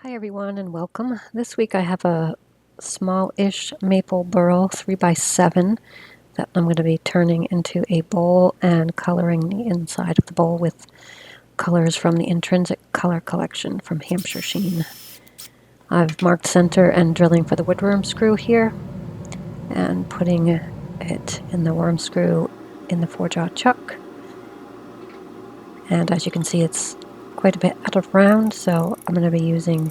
Hi everyone and welcome. This week I have a small-ish maple burl 3x7 that I'm going to be turning into a bowl and coloring the inside of the bowl with colors from the Intrinsic Color Collection from Hampshire Sheen. I've marked center and drilling for the woodworm screw here and putting it in the worm screw in the 4-jaw chuck. And as you can see, it's quite a bit out of round, so I'm going to be using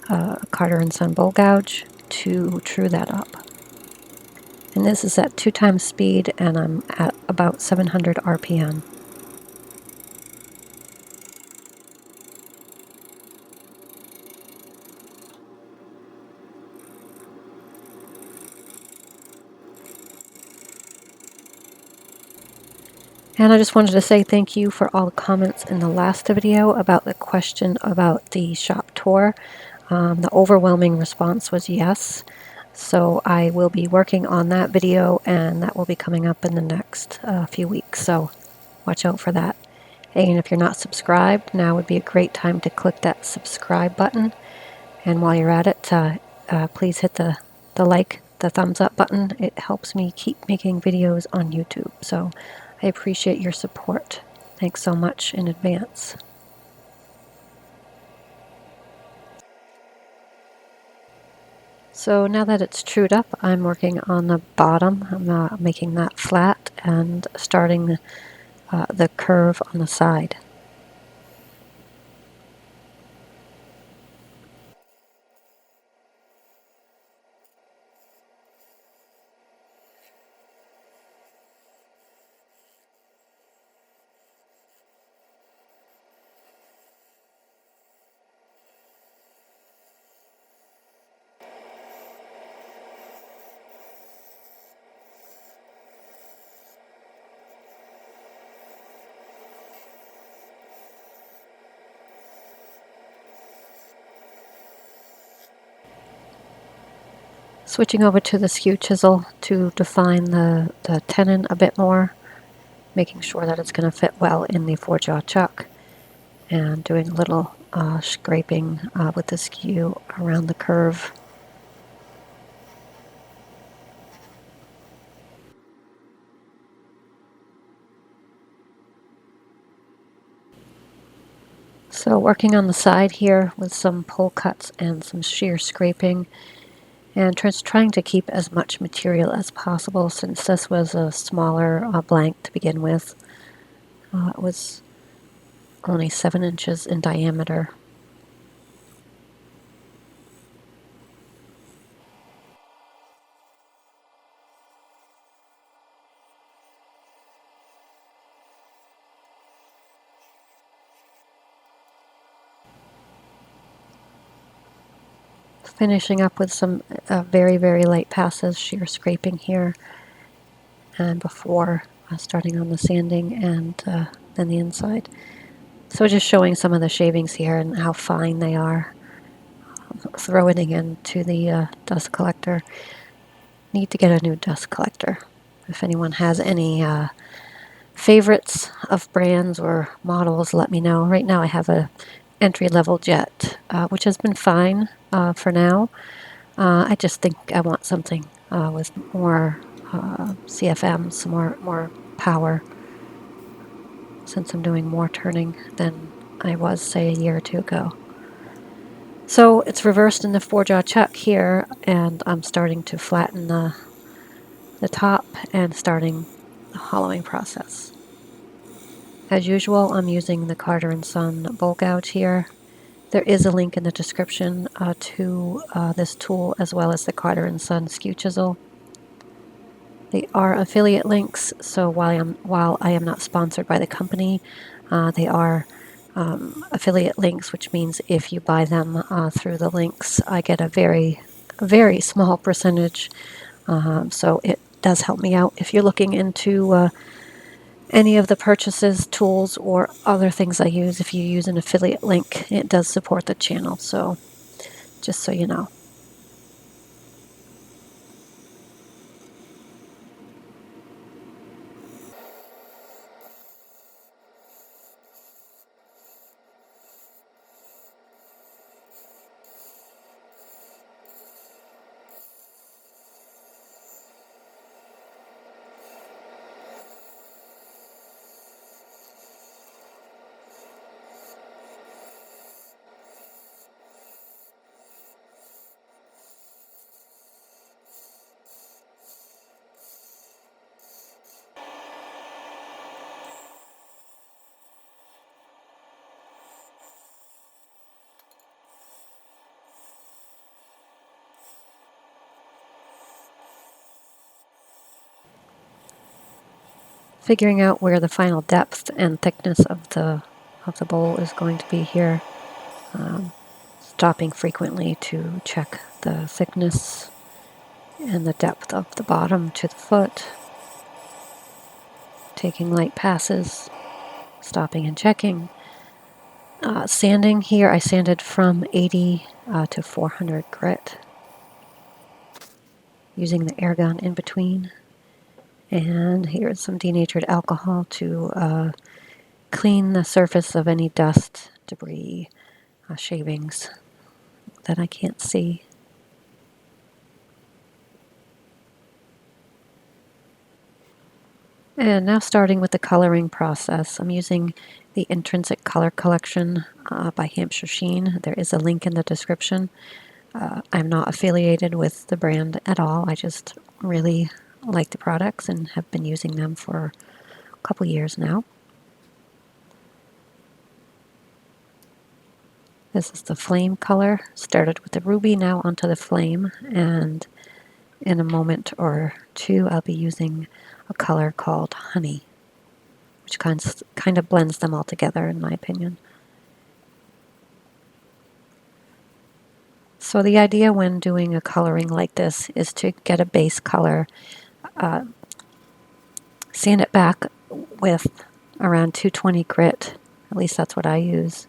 a Carter & Son bowl gouge to true that up. And this is at 2 times speed, and I'm at about 700 RPM. And I just wanted to say thank you for all the comments in the last video about the question about the shop tour. The overwhelming response was yes. So I will be working on that video, and that will be coming up in the next few weeks. So watch out for that. And if you're not subscribed, now would be a great time to click that subscribe button. And while you're at it, please hit the thumbs up button. It helps me keep making videos on YouTube. So I appreciate your support. Thanks so much in advance. So now that it's trued up, I'm working on the bottom. I'm making that flat and starting the curve on the side. Switching over to the skew chisel to define the tenon a bit more, making sure that it's going to fit well in the 4-jaw chuck, and doing a little scraping with the skew around the curve. So working on the side here with some pull cuts and some shear scraping, and just trying to keep as much material as possible since this was a smaller blank to begin with. It was only 7 inches in diameter. Finishing up with some very, very light passes, shear scraping here, and before starting on the sanding and then the inside. So just showing some of the shavings here and how fine they are. Throw it into the dust collector. Need to get a new dust collector. If anyone has any favorites of brands or models, let me know. Right now I have a entry-level jet, which has been fine for now. I just think I want something with more CFM, some more power, since I'm doing more turning than I was, say, a year or two ago. So it's reversed in the 4-jaw chuck here, and I'm starting to flatten the top and starting the hollowing process. As usual, I'm using the Carter & Son bowl gouge here. There is a link in the description to this tool, as well as the Carter & Son skew chisel. They are affiliate links, so while I am not sponsored by the company, they are affiliate links, which means if you buy them through the links, I get a very, very small percentage. So it does help me out. If you're looking into any of the purchases, tools, or other things I use, if you use an affiliate link, it does support the channel. So just so you know. figuring out where the final depth and thickness of the bowl is going to be here. Stopping frequently to check the thickness and the depth of the bottom to the foot. Taking light passes, stopping and checking. Sanding here, I sanded from 80 to 400 grit, using the air gun in between. And here's some denatured alcohol to clean the surface of any dust, debris, shavings that I can't see. And now starting with the coloring process, I'm using the Intrinsic Color Collection by Hampshire Sheen. There is a link in the description. I'm not affiliated with the brand at all. I just really like the products and have been using them for a couple years now. This is the flame color. Started with the ruby, now onto the flame, and in a moment or two I'll be using a color called honey, which kind of blends them all together in my opinion. So the idea when doing a coloring like this is to get a base color, sand it back with around 220 grit, at least that's what I use,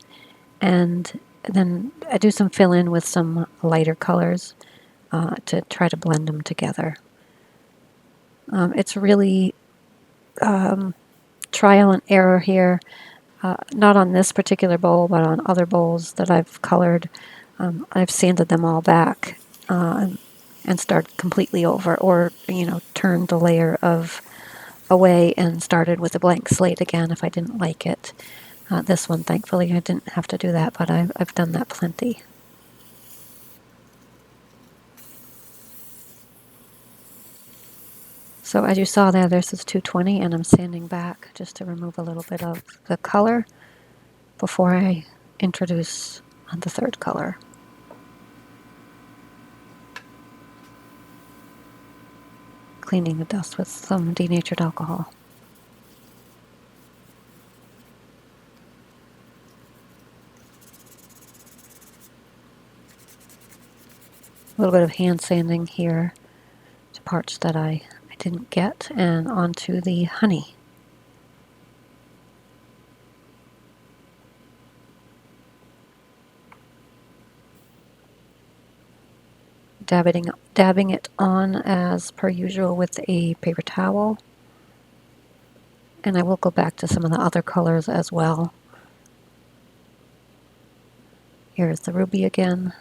and then I do some fill in with some lighter colors to try to blend them together. It's really trial and error here, not on this particular bowl, but on other bowls that I've colored. I've sanded them all back and started completely over, or turned the layer of away and started with a blank slate again if I didn't like it. This one, thankfully, I didn't have to do that, but I've done that plenty. So as you saw there, this is 220, and I'm sanding back just to remove a little bit of the color before I introduce the third color. Cleaning the dust with some denatured alcohol. A little bit of hand sanding here to parts that I didn't get, and onto the honey. Dabbing it on as per usual with a paper towel. And I will go back to some of the other colors as well. Here's the ruby again.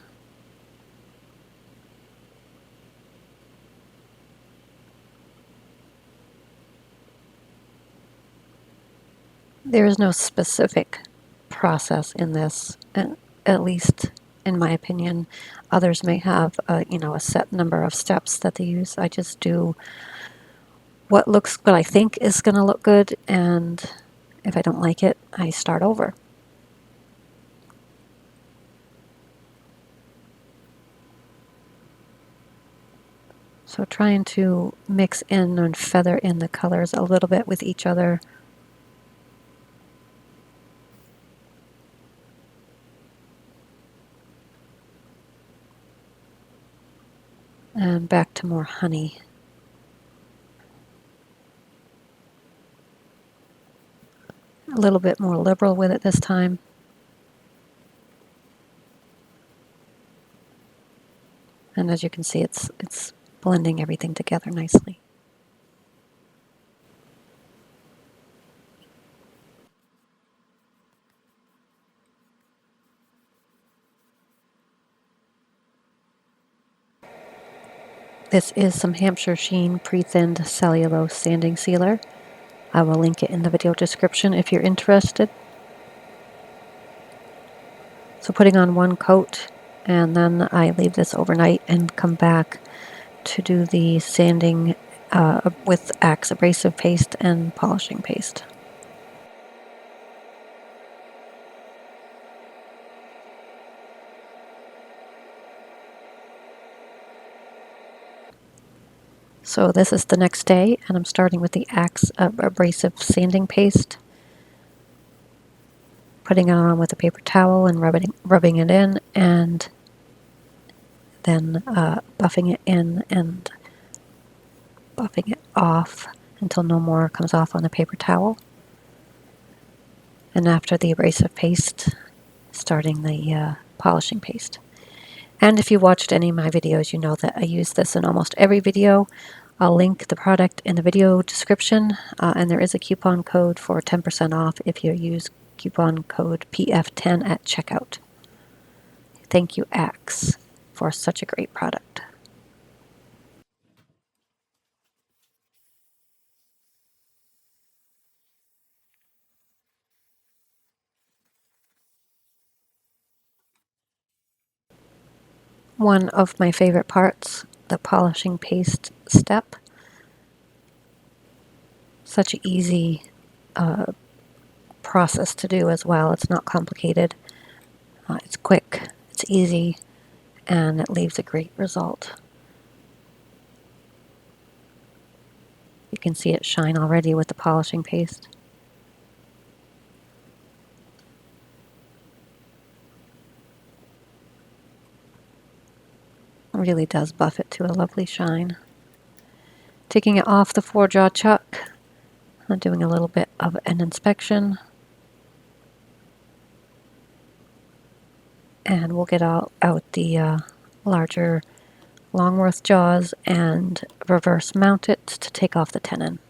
There is no specific process in this, at least in my opinion. Others may have a set number of steps that they use. I just do what I think is going to look good, and if I don't like it, I start over. So trying to mix in and feather in the colors a little bit with each other. And back to more honey. A little bit more liberal with it this time. And as you can see, it's blending everything together nicely. This is some Hampshire Sheen pre-thinned cellulose sanding sealer. I will link it in the video description if you're interested. So putting on one coat, and then I leave this overnight and come back to do the sanding with Axe abrasive paste and polishing paste. So this is the next day, and I'm starting with the Axe abrasive sanding paste, putting it on with a paper towel and rubbing it in, and then buffing it in and buffing it off until no more comes off on the paper towel. And after the abrasive paste, starting the polishing paste. And if you watched any of my videos, you know that I use this in almost every video. I'll link the product in the video description, and there is a coupon code for 10% off if you use coupon code PF10 at checkout. Thank you, Axe, for such a great product. One of my favorite parts, the polishing paste step. Such an easy process to do as well. It's not complicated. It's quick, it's easy, and it leaves a great result. You can see it shine already with the polishing paste. It really does buff it to a lovely shine. Taking it off the 4-jaw chuck, I'm doing a little bit of an inspection. And we'll get out the larger Longworth jaws and reverse mount it to take off the tenon.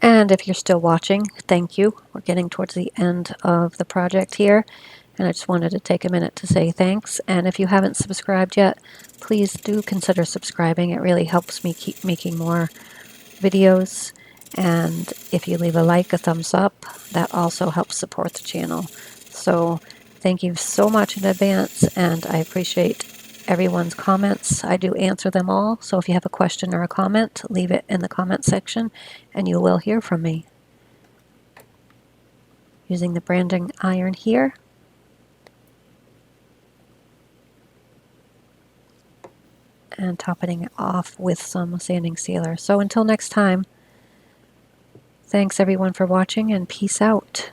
And if you're still watching, thank you. We're getting towards the end of the project here, and I just wanted to take a minute to say thanks. And if you haven't subscribed yet, please do consider subscribing. It really helps me keep making more videos. And if you leave a like, a thumbs up, that also helps support the channel. So thank you so much in advance, and I appreciate everyone's comments. I do answer them all, so if you have a question or a comment, leave it in the comment section and you will hear from me. Using the branding iron here. And topping it off with some sanding sealer. So until next time, thanks everyone for watching, and peace out.